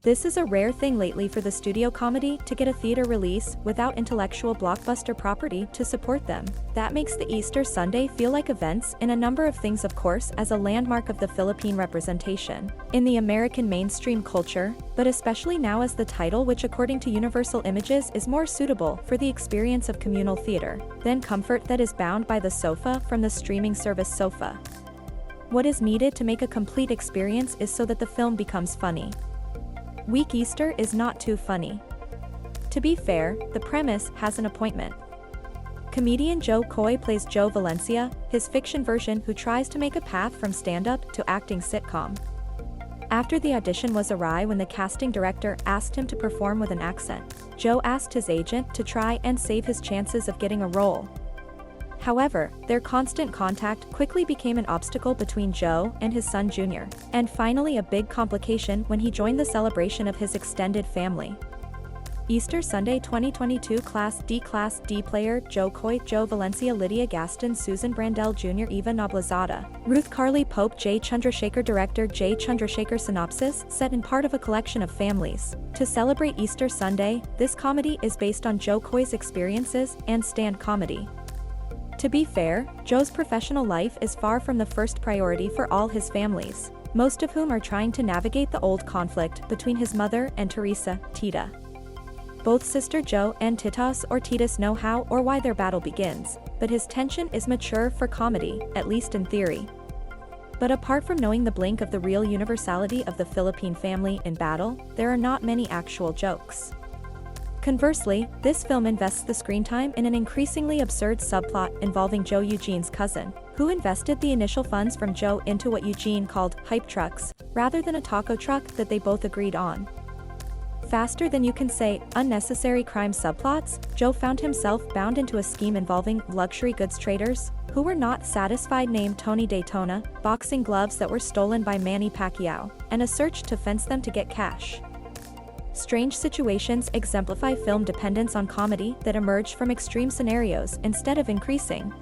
This is a rare thing lately for the studio comedy to get a theater release without intellectual blockbuster property to support them. That makes the Easter Sunday feel like events in a number of things, of course, as a landmark of the Philippine representation in the American mainstream culture, but especially now as the title, which according to Universal Images is more suitable for the experience of communal theater than comfort that is bound by the sofa from the streaming service Sofa. What is needed to make a complete experience is so that the film becomes funny. Weak Easter is not too funny. To be fair, the premise has an appointment. Comedian Jo Koy plays Joe Valencia, his fiction version who tries to make a path from stand-up to acting sitcom. After the audition was awry when the casting director asked him to perform with an accent, Joe asked his agent to try and save his chances of getting a role. However, their constant contact quickly became an obstacle between Joe and his son Jr., and finally a big complication when he joined the celebration of his extended family. Easter Sunday 2022 Class D player Jo Koy, Joe Valencia, Lydia, Gaston, Susan, Brandell Jr., Eva, Noblezada, Ruth, Carly, Pope, Jay Chandrasekhar, director Jay Chandrasekhar Synopsis, set in part of a collection of families. To celebrate Easter Sunday, this comedy is based on Jo Koy's experiences and stand comedy. To be fair, Joe's professional life is far from the first priority for all his families, most of whom are trying to navigate the old conflict between his mother and Theresa, Tita. Both sister Joe and Titos or Titas know how or why their battle begins, but his tension is mature for comedy, at least in theory. But apart from knowing the blink of the real universality of the Philippine family in battle, there are not many actual jokes. Conversely, this film invests the screen time in an increasingly absurd subplot involving Joe Eugene's cousin, who invested the initial funds from Joe into what Eugene called hype trucks, rather than a taco truck that they both agreed on. Faster than you can say unnecessary crime subplots, Joe found himself bound into a scheme involving luxury goods traders, who were not satisfied, named Tony Daytona, boxing gloves that were stolen by Manny Pacquiao, and a search to fence them to get cash. Strange situations exemplify film dependence on comedy that emerged from extreme scenarios instead of increasing.